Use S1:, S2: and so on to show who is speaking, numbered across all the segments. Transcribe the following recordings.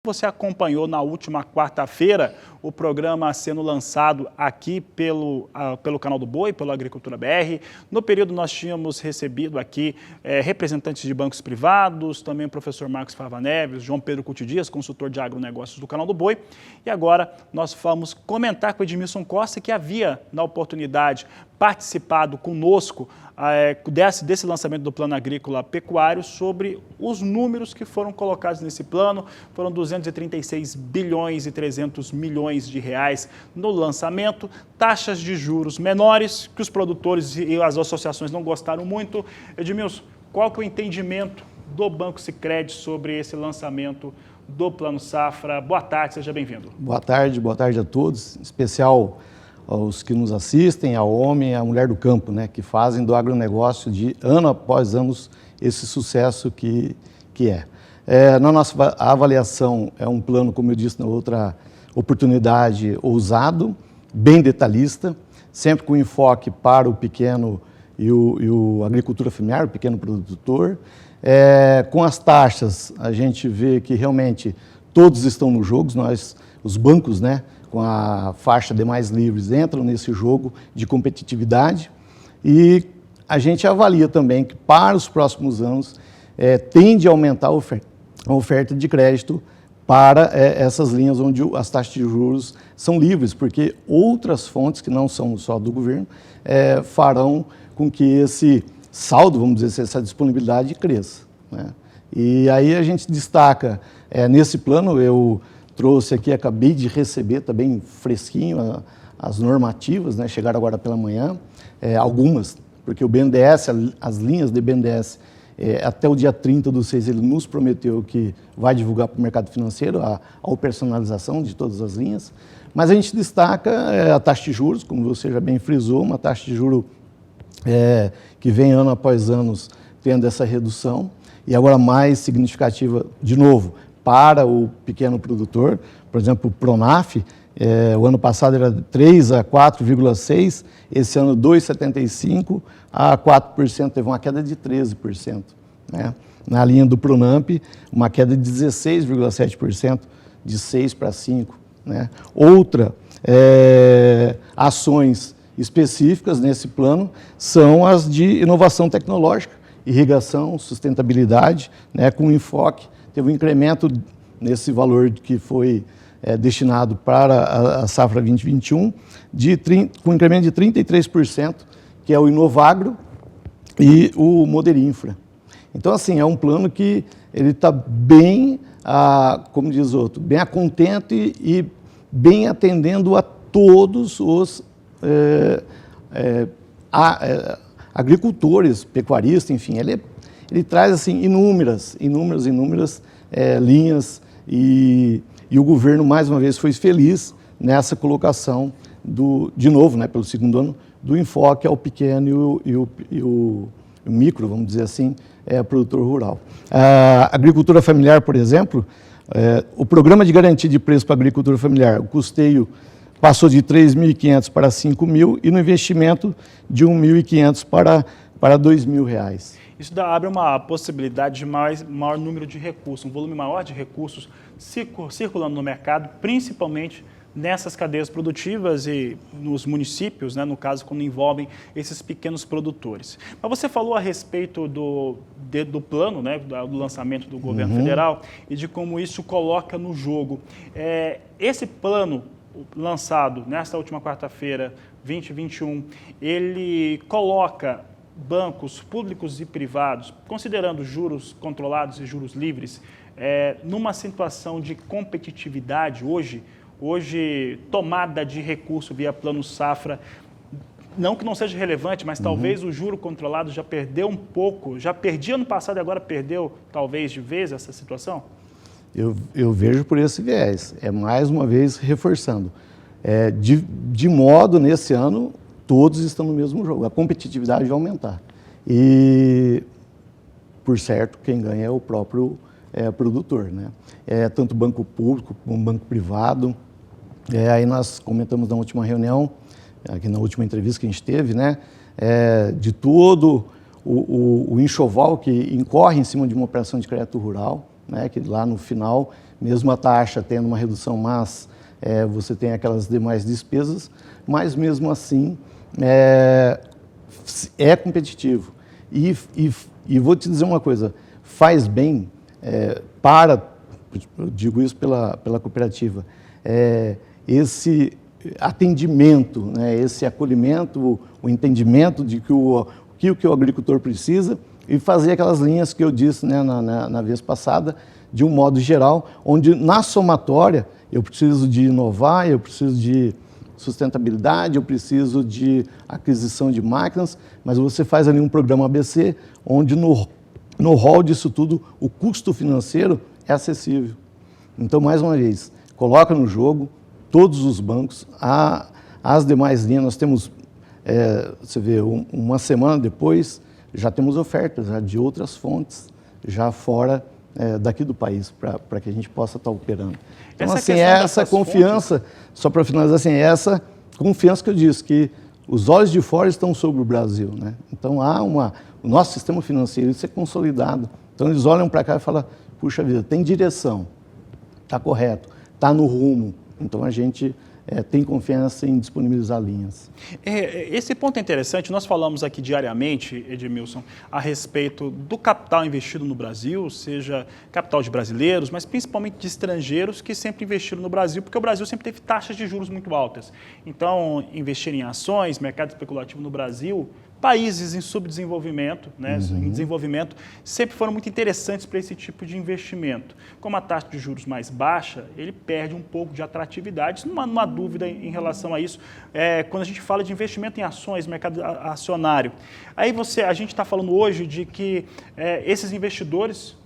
S1: Você acompanhou na última quarta-feira o programa sendo lançado aqui pelo canal do Boi, pelo Agricultura BR. No período nós tínhamos recebido aqui representantes de bancos privados, também o professor Marcos Fava Neves, João Pedro Couto Dias, consultor de agronegócios do canal do Boi. E agora nós vamos comentar com o Edmilson Costa, que havia, na oportunidade, participado conosco desse lançamento do Plano Agrícola Pecuário, sobre os números que foram colocados nesse plano. Foram 236 bilhões e 300 milhões de reais no lançamento, taxas de juros menores, que os produtores e as associações não gostaram muito. Edmilson, qual que é o entendimento do Banco Sicredi sobre esse lançamento do Plano Safra? Boa tarde, seja bem-vindo.
S2: Boa tarde a todos, em especial aos que nos assistem, ao homem e à mulher do campo, né, que fazem do agronegócio de ano após ano esse sucesso que é. Na nossa avaliação, é um plano, como eu disse na outra oportunidade, ousado, bem detalhista, sempre com enfoque para o pequeno e o agricultura familiar, o pequeno produtor. Com as taxas, a gente vê que realmente todos estão no jogo, os bancos, né, com a faixa de mais livres, entram nesse jogo de competitividade, e a gente avalia também que para os próximos anos tende a aumentar a oferta de crédito para essas linhas onde as taxas de juros são livres, porque outras fontes que não são só do governo farão com que esse saldo, vamos dizer, essa disponibilidade cresça, né? E aí a gente destaca, nesse plano, eu trouxe aqui, acabei de receber, está bem fresquinho, as normativas, né, chegaram agora pela manhã, algumas, porque o BNDES, as linhas de BNDES, até o dia 30/6, ele nos prometeu que vai divulgar para o mercado financeiro a operacionalização de todas as linhas, mas a gente destaca a taxa de juros, como você já bem frisou, uma taxa de juros que vem ano após ano tendo essa redução, e agora mais significativa, de novo, para o pequeno produtor. Por exemplo, o Pronaf, o ano passado era 3 a 4,6%, esse ano 2,75% a 4%, teve uma queda de 13%. Né? Na linha do Pronamp, uma queda de 16,7%, de 6 para 5%. Né? Outra, ações específicas nesse plano são as de inovação tecnológica, irrigação, sustentabilidade, né, com enfoque. Teve um incremento nesse valor que foi destinado para a safra 2021, com um incremento de 33%, que é o Inovagro e o Moderinfra. Então, assim, é um plano que ele está bem, como diz outro, bem a contento e bem atendendo a todos os agricultores, pecuaristas, enfim, ele traz assim inúmeras linhas, e o governo, mais uma vez, foi feliz nessa colocação, de novo, né, pelo segundo ano, do enfoque ao pequeno e o micro, vamos dizer assim, produtor rural. A agricultura familiar, por exemplo, o programa de garantia de preço para a agricultura familiar, o custeio passou de 3.500 para 5.000, e no investimento de 1.500 para R$2.000.
S1: Isso abre uma possibilidade de maior número de recursos, um volume maior de recursos circulando no mercado, principalmente nessas cadeias produtivas e nos municípios, né, no caso, quando envolvem esses pequenos produtores. Mas você falou a respeito do plano, né, do lançamento do governo federal, e de como isso coloca no jogo. Esse plano lançado nesta última quarta-feira, 2021, ele coloca bancos públicos e privados, considerando juros controlados e juros livres, numa situação de competitividade hoje, tomada de recurso via Plano Safra, não que não seja relevante, mas talvez o juro controlado já perdeu um pouco, já perdia ano passado e agora perdeu talvez de vez essa situação?
S2: Eu vejo por esse viés, mais uma vez reforçando, de modo, nesse ano, todos estão no mesmo jogo, a competitividade vai aumentar. E, por certo, quem ganha é o próprio produtor, né? Tanto banco público como banco privado. Aí nós comentamos na última reunião, aqui na última entrevista que a gente teve, né, de todo o enxoval que incorre em cima de uma operação de crédito rural, né, que lá no final mesmo a taxa tendo uma redução, mas você tem aquelas demais despesas, mas mesmo assim é competitivo. E vou te dizer uma coisa, faz bem eu digo isso pela cooperativa, esse atendimento, né, esse acolhimento, o entendimento de que o agricultor precisa e fazer aquelas linhas que eu disse, né, na vez passada, de um modo geral, onde na somatória eu preciso de inovar, eu preciso de sustentabilidade, eu preciso de aquisição de máquinas, mas você faz ali um programa ABC, onde no rol disso tudo o custo financeiro é acessível. Então, mais uma vez, coloca no jogo todos os bancos, as demais linhas, nós temos, você vê, uma semana depois, já temos ofertas já de outras fontes, já fora daqui do país, para que a gente possa estar operando. Então, assim, essa confiança, fontes... só para finalizar, assim, essa confiança que eu disse, que os olhos de fora estão sobre o Brasil, né? Então, o nosso sistema financeiro, isso é consolidado. Então, eles olham para cá e falam, puxa vida, tem direção, está correto, está no rumo. Então, a gente tem confiança em disponibilizar linhas.
S1: Esse ponto é interessante. Nós falamos aqui diariamente, Edmilson, a respeito do capital investido no Brasil, seja capital de brasileiros, mas principalmente de estrangeiros que sempre investiram no Brasil, porque o Brasil sempre teve taxas de juros muito altas. Então, investir em ações, mercado especulativo no Brasil, países em subdesenvolvimento, né, em desenvolvimento, sempre foram muito interessantes para esse tipo de investimento. Como a taxa de juros mais baixa, ele perde um pouco de atratividade, não há dúvida em relação a isso. Quando a gente fala de investimento em ações, mercado acionário, aí a gente está falando hoje de que esses investidores,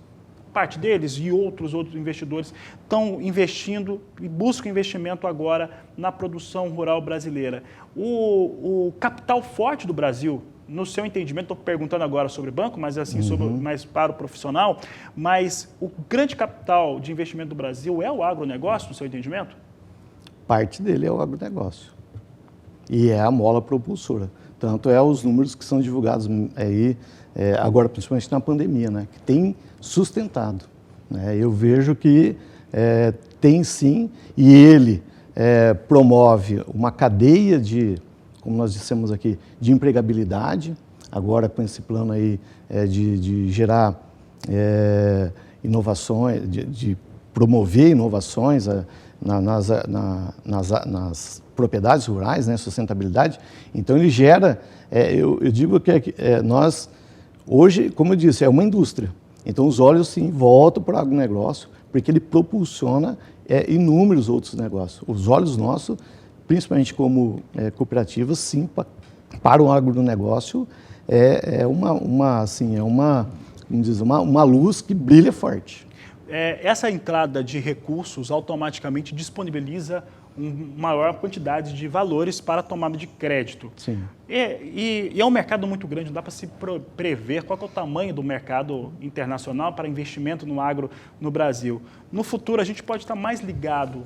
S1: parte deles e outros investidores estão investindo e buscam investimento agora na produção rural brasileira. O capital forte do Brasil, no seu entendimento, estou perguntando agora sobre banco, mas assim, mais para o profissional, mas o grande capital de investimento do Brasil é o agronegócio, no seu entendimento?
S2: Parte dele é o agronegócio. E é a mola propulsora. Tanto os números que são divulgados aí, agora, principalmente na pandemia, né, que tem sustentado. Né? Eu vejo que tem sim, e ele promove uma cadeia de, como nós dissemos aqui, de empregabilidade, agora com esse plano aí de gerar inovações, de promover inovações nas propriedades rurais, né, sustentabilidade. Então ele gera, eu digo que nós, hoje, como eu disse, é uma indústria. Então, os olhos, sim, voltam para o agronegócio, porque ele propulsiona inúmeros outros negócios. Os olhos nossos, principalmente como cooperativas, sim, para o agronegócio, uma luz que brilha forte.
S1: Essa entrada de recursos automaticamente disponibiliza uma maior quantidade de valores para a tomada de crédito.
S2: Sim.
S1: E é um mercado muito grande, não dá para se prever qual é o tamanho do mercado internacional para investimento no agro no Brasil. No futuro, a gente pode estar mais ligado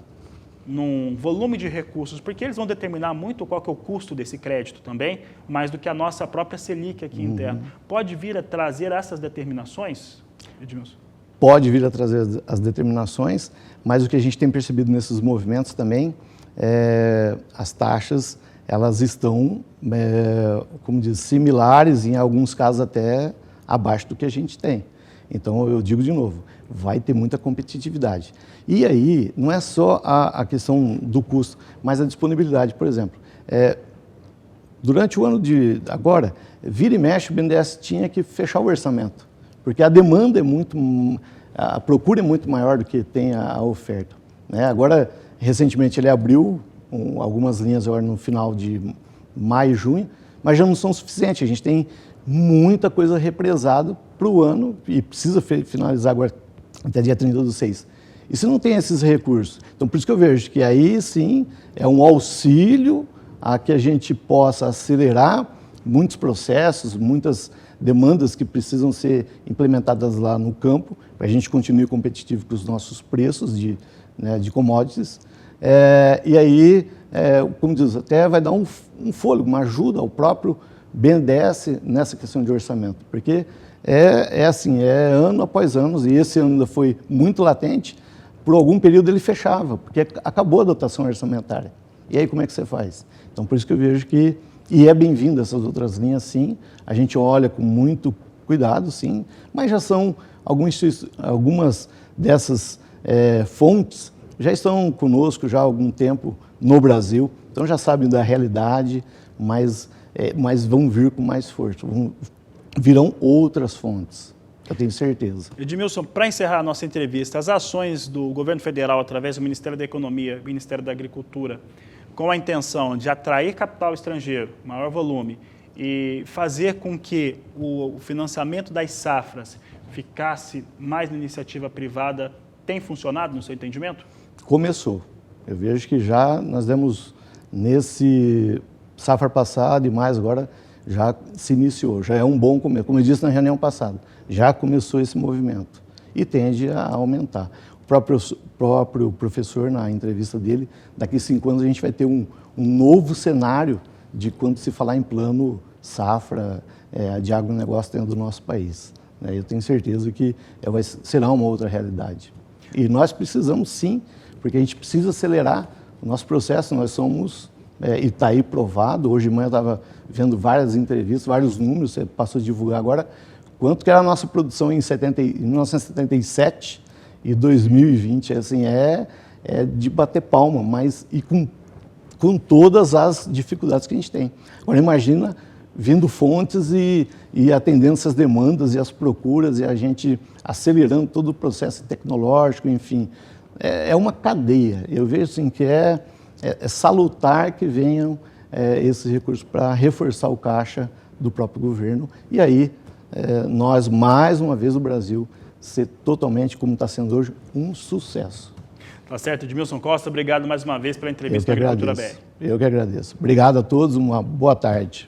S1: num volume de recursos, porque eles vão determinar muito qual que é o custo desse crédito também, mais do que a nossa própria Selic aqui interna. Pode vir a trazer essas determinações, Edmilson?
S2: Pode vir a trazer as determinações, mas o que a gente tem percebido nesses movimentos também, as taxas, elas estão, como diz, similares, em alguns casos até abaixo do que a gente tem. Então, eu digo de novo, vai ter muita competitividade. E aí, não é só a questão do custo, mas a disponibilidade. Por exemplo, durante o ano de agora, vira e mexe, o BNDES tinha que fechar o orçamento, porque a demanda a procura é muito maior do que tem a oferta. Né? Agora, recentemente, ele abriu algumas linhas agora no final de maio e junho, mas já não são suficientes. A gente tem muita coisa represada para o ano e precisa finalizar agora até dia 30/6. E se não tem esses recursos? Então, por isso que eu vejo que aí, sim, é um auxílio a que a gente possa acelerar muitos processos, muitas demandas que precisam ser implementadas lá no campo, para a gente continuar competitivo com os nossos preços de commodities. E aí, como diz, até vai dar um fôlego, uma ajuda ao próprio BNDES nessa questão de orçamento, porque assim, ano após ano, e esse ano ainda foi muito latente, por algum período ele fechava, porque acabou a dotação orçamentária. E aí como é que você faz? Então por isso que eu vejo que, e é bem-vindo essas outras linhas sim, a gente olha com muito cuidado sim, mas já são algumas dessas fontes já estão conosco já há algum tempo no Brasil, então já sabem da realidade, mas vão vir com mais força, virão outras fontes. Eu tenho certeza.
S1: Edmilson, para encerrar a nossa entrevista, as ações do governo federal, através do Ministério da Economia, Ministério da Agricultura, com a intenção de atrair capital estrangeiro, maior volume, e fazer com que o financiamento das safras ficasse mais na iniciativa privada, tem funcionado no seu entendimento?
S2: Começou. Eu vejo que já nós demos nesse safra passada e mais agora, já se iniciou, já é um bom começo. Como eu disse na reunião passada, já começou esse movimento e tende a aumentar. O próprio professor, na entrevista dele, daqui 5 anos a gente vai ter um novo cenário de quando se falar em plano safra de agronegócio dentro do nosso país. Eu tenho certeza que será uma outra realidade. E nós precisamos sim, porque a gente precisa acelerar o nosso processo, nós somos... e está aí provado, hoje de manhã eu estava vendo várias entrevistas, vários números, você passou a divulgar agora, quanto que era a nossa produção em 1977 e 2020, assim, é de bater palma, mas e com todas as dificuldades que a gente tem. Agora imagina vindo fontes e atendendo essas demandas e as procuras e a gente acelerando todo o processo tecnológico, enfim, é uma cadeia. Eu vejo assim que é salutar que venham esses recursos para reforçar o caixa do próprio governo e aí nós, mais uma vez, o Brasil ser totalmente, como está sendo hoje, um sucesso.
S1: Tá certo, Edmilson Costa, obrigado mais uma vez pela entrevista com a Agricultura BR.
S2: Eu que agradeço. Obrigado a todos, uma boa tarde.